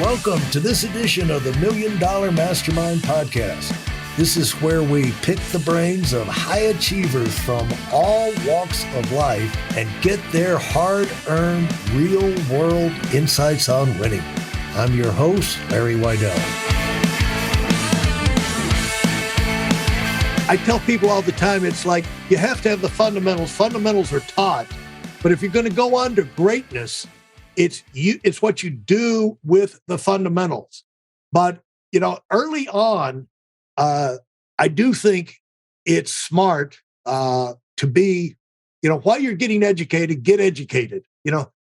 Welcome to this edition of the Million Dollar Mastermind podcast. This is where we pick the brains of high achievers from all walks of life and get their hard-earned, real-world insights on winning. I'm your host, Larry Weidel. I tell people all the time, it's like you have to have the fundamentals. Fundamentals are taught, but if you're going to go on to greatness, it's what you do with the fundamentals. But, early on, I do think it's smart to be, while you're getting educated, get educated.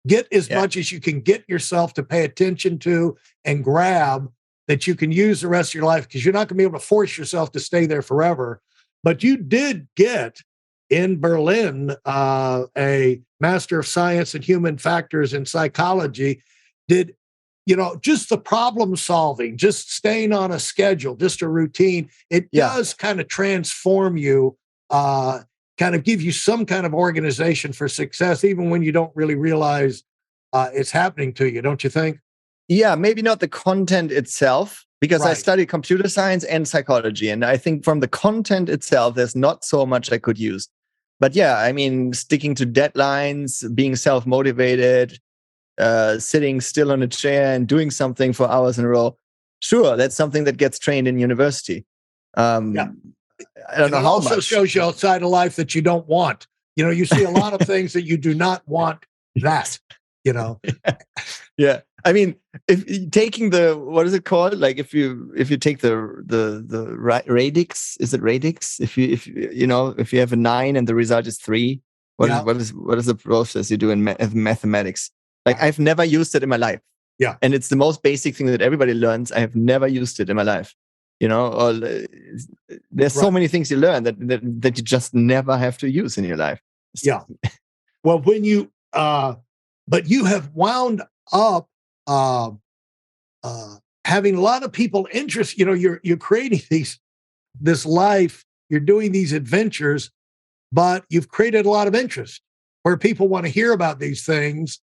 Get as much as you can get yourself to pay attention to and grab that you can use the rest of your life, because you're not going to be able to force yourself to stay there forever. But you did get in Berlin a Master of Science in Human Factors in Psychology. Did just the problem solving, just staying on a schedule, just a routine, it does kind of transform you, kind of give you some kind of organization for success, even when you don't really realize it's happening to you, don't you think? Yeah, maybe not the content itself, because I studied computer science and psychology. And I think from the content itself, there's not so much I could use. But yeah, I mean, sticking to deadlines, being self-motivated, sitting still on a chair and doing something for hours in a row. Sure, that's something that gets trained in university. I don't know how much. It also shows you outside of life that you don't want. You see a lot of things that you do not want that, Yeah. I mean, if taking what is it called? Like if you take the radix, is it radix? If you have a 9 and the result is 3, what is the process you do in mathematics? Like I've never used it in my life. Yeah. And it's the most basic thing that everybody learns. I have never used it in my life. Or there's so many things you learn that you just never have to use in your life. Yeah. Well, when you but you have wound up having a lot of people interest. You're creating this life. You're doing these adventures, but you've created a lot of interest where people want to hear about these things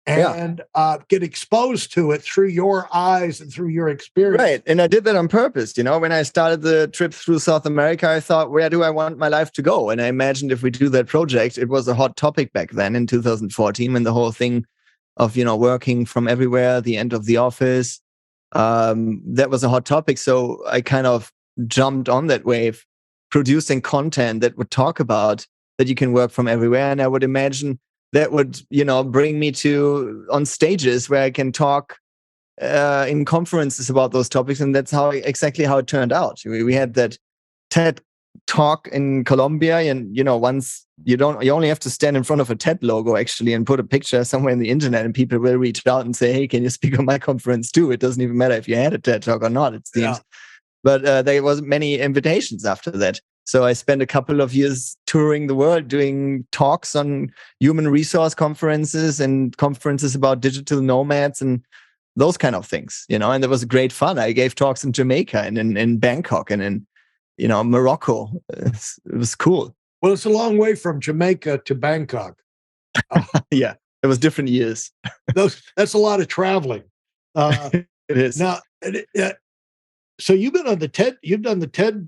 and get exposed to it through your eyes and through your experience. Right. And I did that on purpose. When I started the trip through South America, I thought, where do I want my life to go? And I imagined if we do that project, it was a hot topic back then in 2014, when the whole thing of, working from everywhere, the end of the office, that was a hot topic. So I kind of jumped on that wave, producing content that would talk about that you can work from everywhere. And I would imagine that would, bring me on stages where I can talk in conferences about those topics. And that's exactly how it turned out. We had that TED talk in Colombia, and once you only have to stand in front of a TED logo actually and put a picture somewhere in the internet, and people will reach out and say, hey, can you speak on my conference too? It doesn't even matter if you had a TED talk or not, it seems. But there wasn't many invitations after that. So I spent a couple of years touring the world, doing talks on human resource conferences and conferences about digital nomads and those kind of things, and it was great fun. I gave talks in Jamaica and in Bangkok and in Morocco. It was cool. Well, it's a long way from Jamaica to Bangkok. Yeah, it was different years. That's a lot of traveling. It is. Now, so you've been on the TED. You've done the TED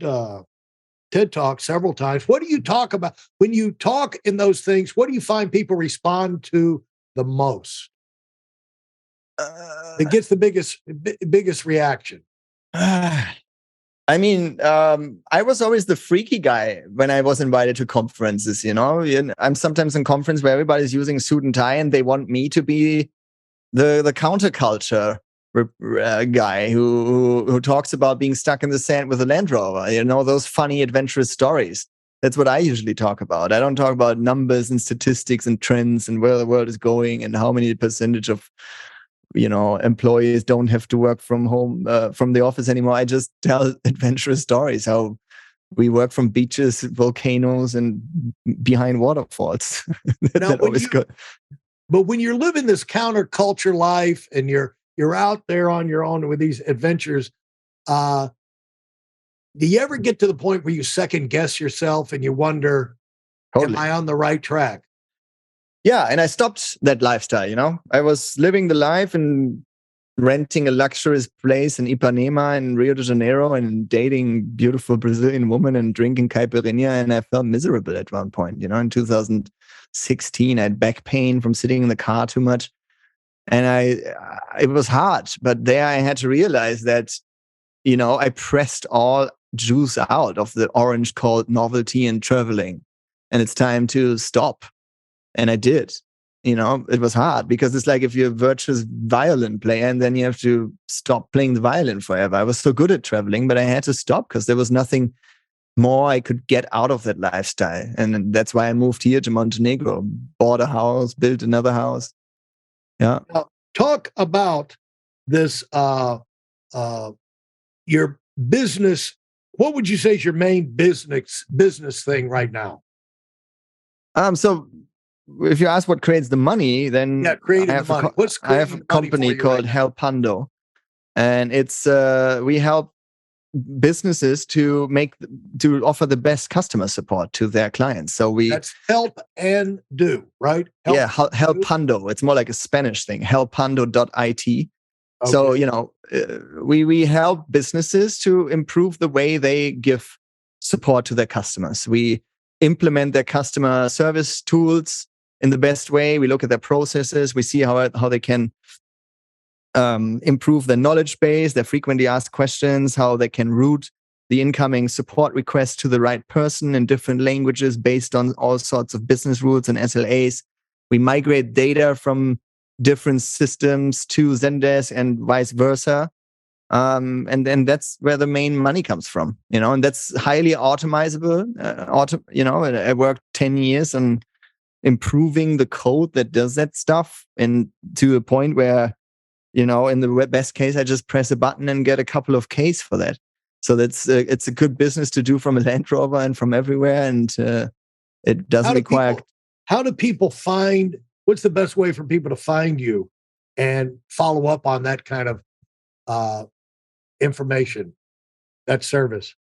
Talk several times. What do you talk about when you talk in those things? What do you find people respond to the most? It gets the biggest reaction. I mean, I was always the freaky guy when I was invited to conferences, I'm sometimes in conference where everybody's using suit and tie, and they want me to be the counterculture guy who talks about being stuck in the sand with a Land Rover, those funny, adventurous stories. That's what I usually talk about. I don't talk about numbers and statistics and trends and where the world is going and how many percentage of employees don't have to work from home, from the office anymore. I just tell adventurous stories, how we work from beaches, volcanoes, and behind waterfalls. That always good. But when you're living this counterculture life and you're out there on your own with these adventures, do you ever get to the point where you second guess yourself and you wonder, am I on the right track? Yeah, and I stopped that lifestyle, I was living the life and renting a luxurious place in Ipanema in Rio de Janeiro and dating beautiful Brazilian women and drinking caipirinha, and I felt miserable at one point. In 2016, I had back pain from sitting in the car too much, and it was hard. But there, I had to realize that I pressed all juice out of the orange called novelty and traveling, and it's time to stop. And I did. It was hard because it's like if you're a virtuous violin player and then you have to stop playing the violin forever. I was so good at traveling, but I had to stop because there was nothing more I could get out of that lifestyle. And that's why I moved here to Montenegro, bought a house, built another house. Yeah. Now, talk about this, your business. What would you say is your main business thing right now? So if you ask what creates the money, then creating the money. I have a company called Helpando, and it's we help businesses to offer the best customer support to their clients. So that's help and do, right? Helpando. It's more like a Spanish thing. Helpando.it. Okay. So we help businesses to improve the way they give support to their customers. We implement their customer service tools in the best way. We look at their processes. We see how they can improve their knowledge base, their frequently asked questions, how they can route the incoming support request to the right person in different languages based on all sorts of business rules and SLAs. We migrate data from different systems to Zendesk and vice versa. And then that's where the main money comes from, and that's highly automizable. I worked 10 years on improving the code that does that stuff, and to a point where, in the best case, I just press a button and get a couple of Ks for that. So it's a good business to do from a Land Rover and from everywhere, and it doesn't require. How do people find? What's the best way for people to find you and follow up on that kind of information, that service?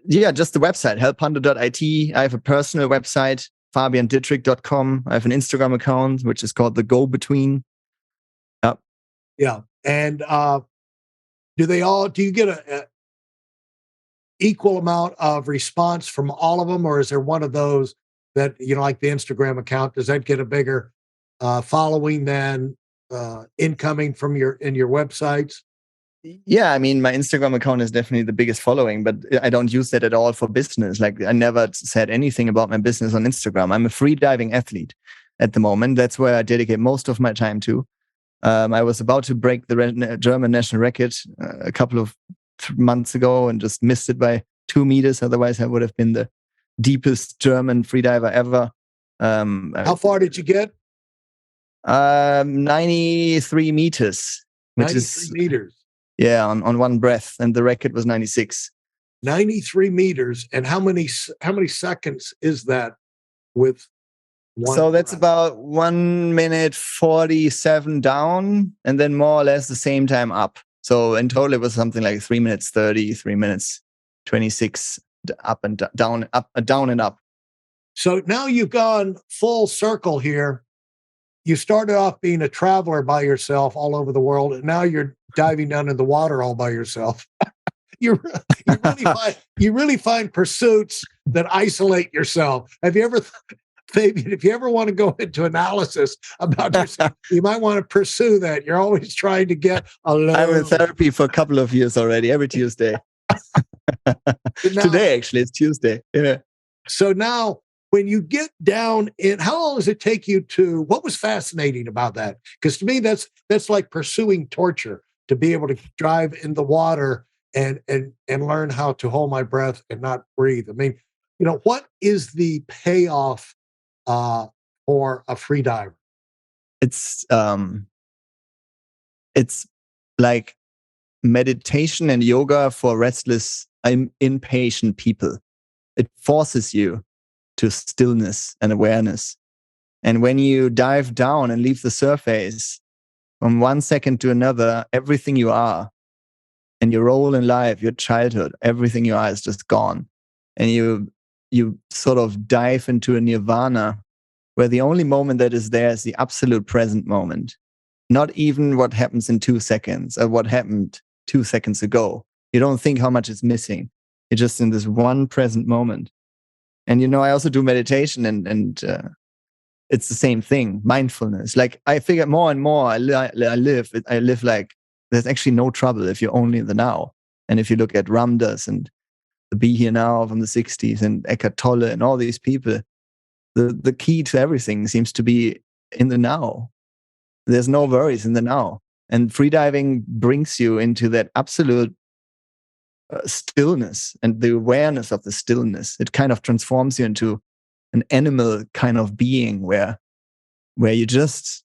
Just the website, Helpando.it. I have a personal website, FabianDittrich.com. I have an Instagram account, which is called The Go-Between. Yeah. And do you get a equal amount of response from all of them? Or is there one of those that, like the Instagram account, does that get a bigger following than incoming from your websites? Yeah, I mean, my Instagram account is definitely the biggest following, but I don't use that at all for business. Like, I never said anything about my business on Instagram. I'm a free diving athlete at the moment. That's where I dedicate most of my time to. I was about to break the German national record a couple of months ago and just missed it by 2 meters. Otherwise, I would have been the deepest German freediver ever. How far did you get? 93 meters. 93 meters. Yeah, on one breath, and the record was 96. 93 meters, and how many seconds is that with one? So that's about 1 minute 47 down, and then more or less the same time up. So in total, it was something like 3 minutes 30, 3 minutes 26 up and down, down and up. So now you've gone full circle here. You started off being a traveler by yourself all over the world, and now you're diving down in the water all by yourself. you really find pursuits that isolate yourself. Have you ever, Fabian, if you ever want to go into analysis about yourself, you might want to pursue that. You're always trying to get alone. I'm in therapy for a couple of years already, every Tuesday. Today, actually, it's Tuesday. Yeah. So now, when you get down in, how long does it take you to, what was fascinating about that? Because to me, that's like pursuing torture, to be able to drive in the water and learn how to hold my breath and not breathe. I mean, what is the payoff for a free diver? It's like meditation and yoga for restless, impatient people. It forces you to stillness and awareness. And when you dive down and leave the surface, from 1 second to another, everything you are and your role in life, your childhood, everything you are is just gone. And you sort of dive into a nirvana where the only moment that is there is the absolute present moment. not even what happens in 2 seconds or what happened 2 seconds ago. You don't think how much is missing. You're just in this one present moment. And, I also do meditation and it's the same thing, mindfulness. Like I figure more and more I live like there's actually no trouble if you're only in the now. And if you look at Ramdas and the Be Here Now from the 60s and Eckhart Tolle and all these people, the key to everything seems to be in the now. There's no worries in the now. And freediving brings you into that absolute stillness and the awareness of the stillness. It kind of transforms you into an animal kind of being where you just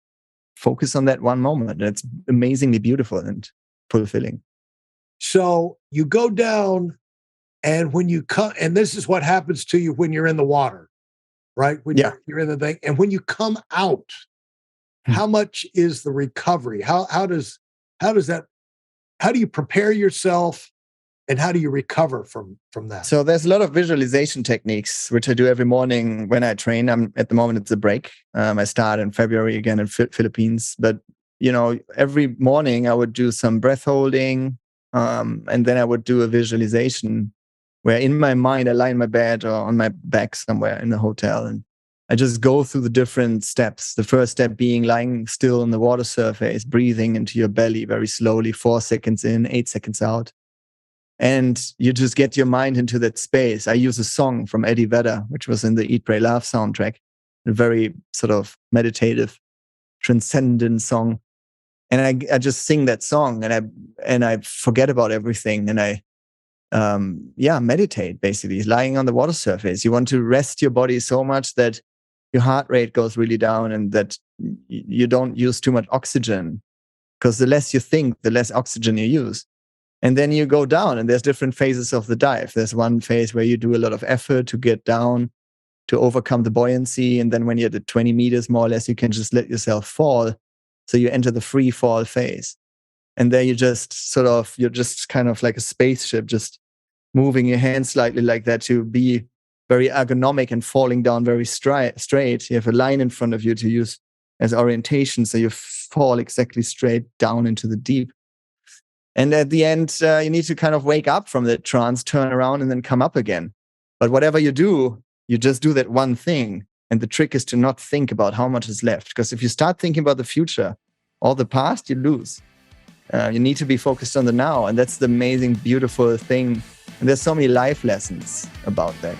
focus on that one moment. And it's amazingly beautiful and fulfilling. So you go down, and when you come, and this is what happens to you when you're in the water, right? When you're in the thing. And when you come out, how much is the recovery? How do you prepare yourself, and how do you recover from that? So there's a lot of visualization techniques, which I do every morning when I train. At the moment, it's a break. I start in February again in Philippines. But, every morning I would do some breath holding. And then I would do a visualization where in my mind, I lie in my bed or on my back somewhere in the hotel. And I just go through the different steps. The first step being lying still on the water surface, breathing into your belly very slowly, 4 seconds in, 8 seconds out. And you just get your mind into that space. I use a song from Eddie Vedder, which was in the Eat, Pray, Love soundtrack, a very sort of meditative, transcendent song. And I just sing that song, and I forget about everything, and I meditate, basically lying on the water surface. You want to rest your body so much that your heart rate goes really down and that you don't use too much oxygen, because the less you think, the less oxygen you use. And then you go down, and there's different phases of the dive. There's one phase where you do a lot of effort to get down, to overcome the buoyancy. And then when you're at 20 meters, more or less, you can just let yourself fall. So you enter the free fall phase. And there you're just kind of like a spaceship, just moving your hands slightly like that to be very ergonomic and falling down very straight. You have a line in front of you to use as orientation. So you fall exactly straight down into the deep. And at the end, you need to kind of wake up from the trance, turn around, and then come up again. But whatever you do, you just do that one thing. And the trick is to not think about how much is left. Because if you start thinking about the future or the past, you lose. You need to be focused on the now. And that's the amazing, beautiful thing. And there's so many life lessons about that.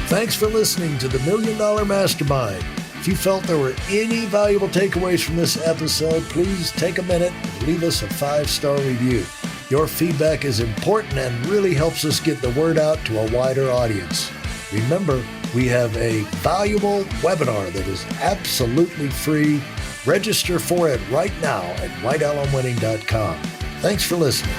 Thanks for listening to the Million Dollar Mastermind. If you felt there were any valuable takeaways from this episode, please take a minute and leave us a 5-star review. Your feedback is important and really helps us get the word out to a wider audience. Remember, we have a valuable webinar that is absolutely free. Register for it right now at WeidelOnWinning.com. Thanks for listening.